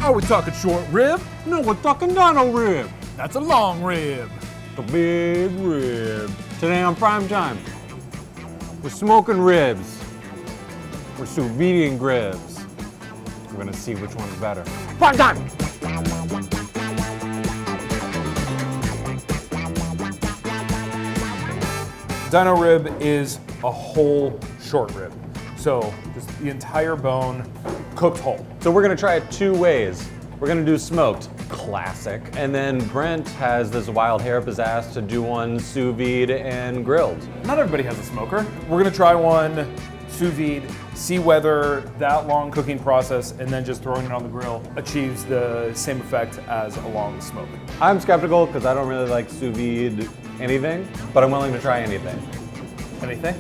Are we talking short rib? No, we're talking dino rib. That's a long rib. The big rib. Today on Prime Time, we're smoking ribs. We're sous videing ribs. We're gonna see which one's better. Prime Time! Dino rib is a whole short rib. So just the entire bone cooked whole. So we're gonna try it two ways. We're gonna do smoked, classic. And then Brent has this wild hair up his ass to do one sous vide and grilled. Not everybody has a smoker. We're gonna try one sous vide, see whether that long cooking process and then just throwing it on the grill achieves the same effect as a long smoke. I'm skeptical because I don't really like sous vide anything, but I'm willing to try anything. Anything?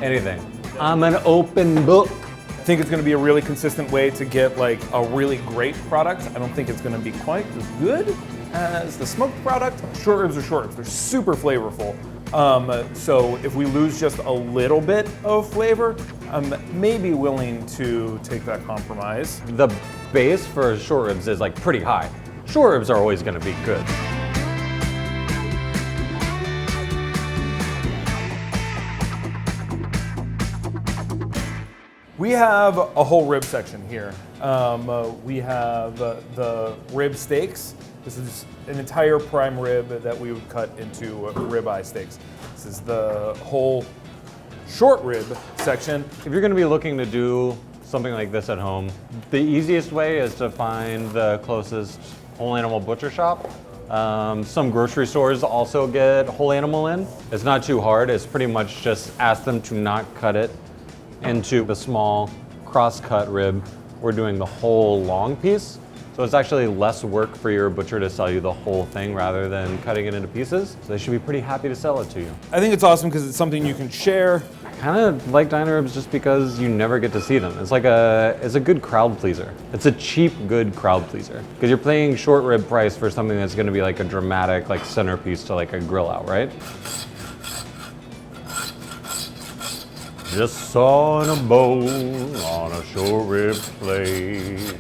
Anything. I'm an open book. I think it's gonna be a really consistent way to get like a really great product. I don't think it's gonna be quite as good as the smoked product. Short ribs are short ribs, they're super flavorful. So if we lose just a little bit of flavor, I'm maybe willing to take that compromise. The base for short ribs is like pretty high. Short ribs are always gonna be good. We have a whole rib section here. We have the rib steaks. This is an entire prime rib that we would cut into ribeye steaks. This is the whole short rib section. If you're gonna be looking to do something like this at home, the easiest way is to find the closest whole animal butcher shop. Some grocery stores also get whole animal in. It's not too hard. It's pretty much just ask them to not cut it into the small cross-cut rib. We're doing the whole long piece. So it's actually less work for your butcher to sell you the whole thing rather than cutting it into pieces. So they should be pretty happy to sell it to you. I think it's awesome because it's something you can share. I kind of like dino ribs just because you never get to see them. It's a good crowd pleaser. It's a cheap, good crowd pleaser. Because you're paying short rib price for something that's gonna be like a dramatic like centerpiece to like a grill out, right? Just sawing a bone on a short rib plate.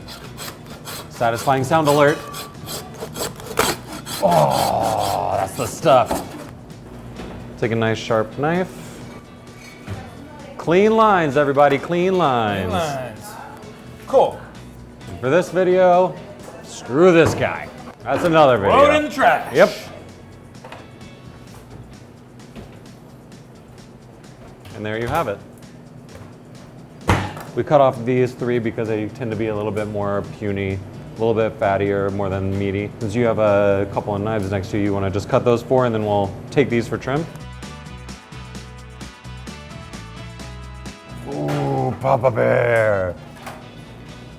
Satisfying sound alert. Oh, that's the stuff. Take a nice sharp knife. Clean lines, everybody, clean lines. Clean lines. Cool. And for this video, screw this guy. That's another video. Throw it in the trash. Yep. And there you have it. We cut off these three because they tend to be a little bit more puny, a little bit fattier, more than meaty. Since you have a couple of knives next to you, you want to just cut those four and then we'll take these for trim. Ooh, Papa Bear.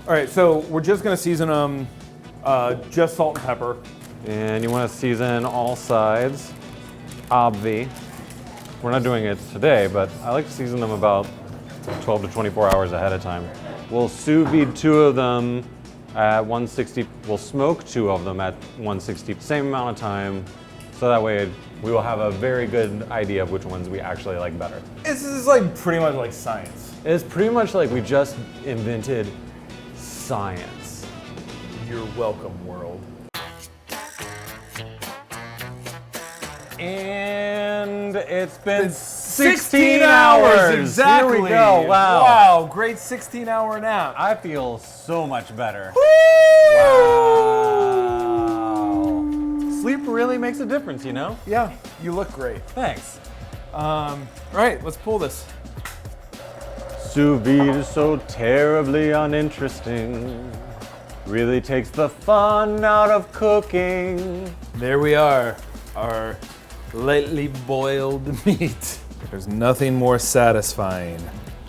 All right, so we're just gonna season them just salt and pepper. And you want to season all sides, obvi. We're not doing it today, but I like to season them about 12 to 24 hours ahead of time. We'll sous vide two of them at 160. We'll smoke two of them at 160, same amount of time. So that way we will have a very good idea of which ones we actually like better. This is like pretty much like science. It's pretty much like we just invented science. You're welcome, world. And it's been 16 hours. Exactly. Here we go. Wow. Wow, great 16-hour nap. I feel so much better. Woo! Wow. Sleep really makes a difference, you know? Yeah, you look great. Thanks. All right, let's pull this. Sous vide is so terribly uninteresting. Really takes the fun out of cooking. There we are, our lightly boiled meat. There's nothing more satisfying.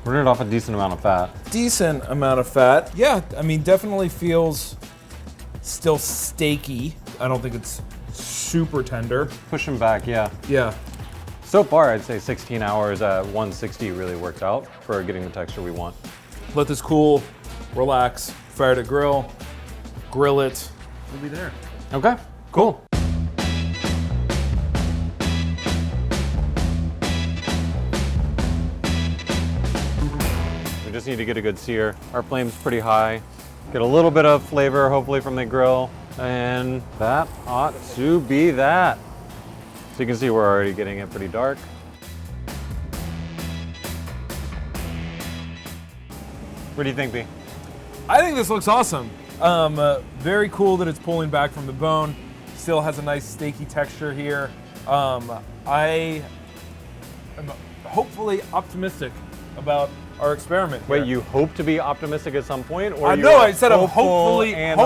We're running off a decent amount of fat. Decent amount of fat. Yeah, I mean, definitely feels still steaky. I don't think it's super tender. Pushing back, yeah. Yeah. So far, I'd say 16 hours at 160 really worked out for getting the texture we want. Let this cool, relax, fire to grill it. We'll be there. Okay, cool. We just need to get a good sear. Our flame's pretty high. Get a little bit of flavor, hopefully from the grill. And that ought to be that. So you can see we're already getting it pretty dark. What do you think, B? I think this looks awesome. Very cool that it's pulling back from the bone. Still has a nice steaky texture here. I am hopefully optimistic about our experiment. Wait, here. you hope to be optimistic at some point? Or I you're know, I said I'm hopeful hopefully and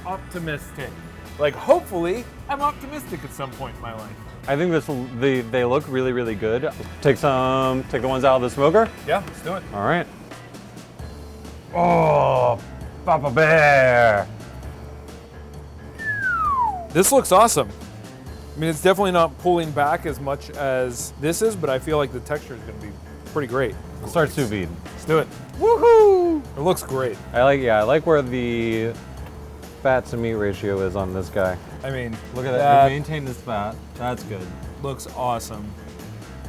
optimistic. Like, hopefully, I'm optimistic at some point in my life. I think they look really, really good. Take the ones out of the smoker. Yeah, let's do it. All right. Oh, Papa Bear. This looks awesome. I mean, it's definitely not pulling back as much as this is, but I feel like the texture is going to be pretty great. Let's start sous vide. Let's do it. Woohoo! It looks great. I like where the fat to meat ratio is on this guy. I mean, Look at that. We maintain this fat. That's good. looks awesome.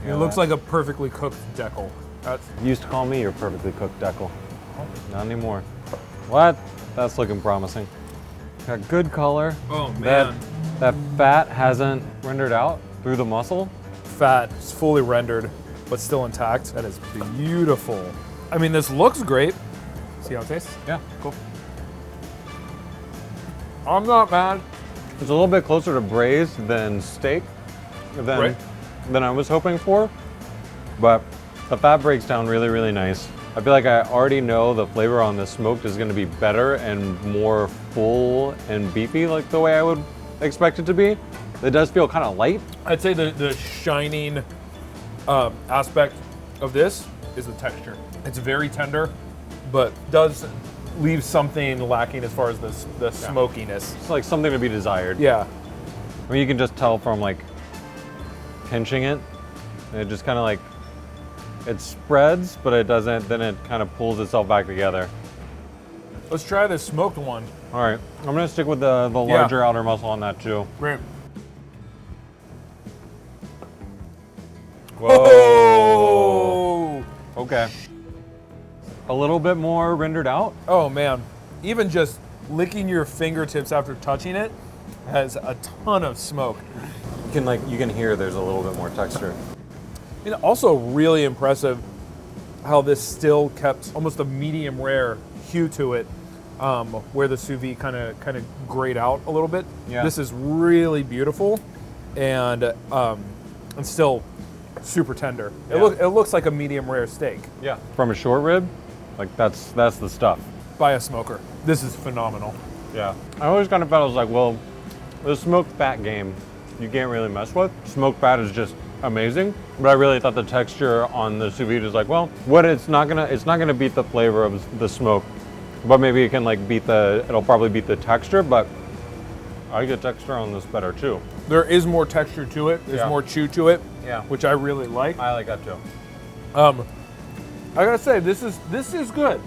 Yeah, It looks like a perfectly cooked decal. That's You used to call me your perfectly cooked decal. Not anymore. What? That's looking promising. Got good color. Oh man. That fat hasn't rendered out through the muscle. Fat. It's fully rendered, but still intact. That is beautiful. I mean, this looks great. See how it tastes? Yeah. Cool. I'm not mad. It's a little bit closer to braised than steak than I was hoping for, but the fat breaks down really, really nice. I feel like I already know the flavor on the smoked is going to be better and more full and beefy, like the way I would expect it to be. It does feel kind of light. I'd say the shining aspect of this is the texture. It's very tender, but does leave something lacking as far as the smokiness. It's like something to be desired. Yeah. I mean, you can just tell from like pinching it. It just kind of like, it spreads, but it doesn't, then it kind of pulls itself back together. Let's try the smoked one. All right, I'm gonna stick with the larger outer muscle on that too. Great. Whoa. Okay. A little bit more rendered out. Oh man. Even just licking your fingertips after touching it has a ton of smoke. You can hear there's a little bit more texture. And also really impressive how this still kept almost a medium rare hue to it, where the sous vide kind of grayed out a little bit. Yeah. This is really beautiful, and still super tender. Yeah. It looks like a medium rare steak Yeah. From a short rib, like that's the stuff. by a smoker. This is phenomenal. Yeah. I always kind of felt, I was like, well, the smoked fat game, you can't really mess with. Smoked fat is just amazing, but I really thought the texture on the sous vide is like, well, it's not gonna beat the flavor of the smoke, but maybe it can like it'll probably beat the texture, but I get texture on this better too. There is more texture to it. There's Yeah. more chew to it, Yeah. which I really like. I like that too. I gotta say, this is good.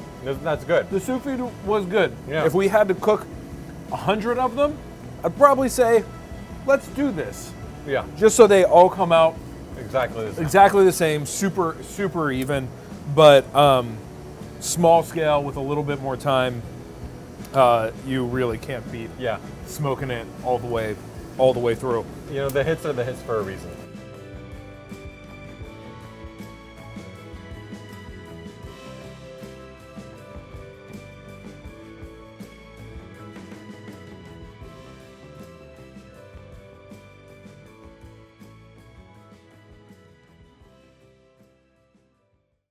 That's good. The sous vide was good. Yeah. If we had to cook 100 of them, I'd probably say, let's do this. Yeah. Just so they all come out Exactly the same. exactly the same, super even, but small scale with a little bit more time. You really can't beat Yeah. smoking it all the way through. You know, the hits are the hits for a reason.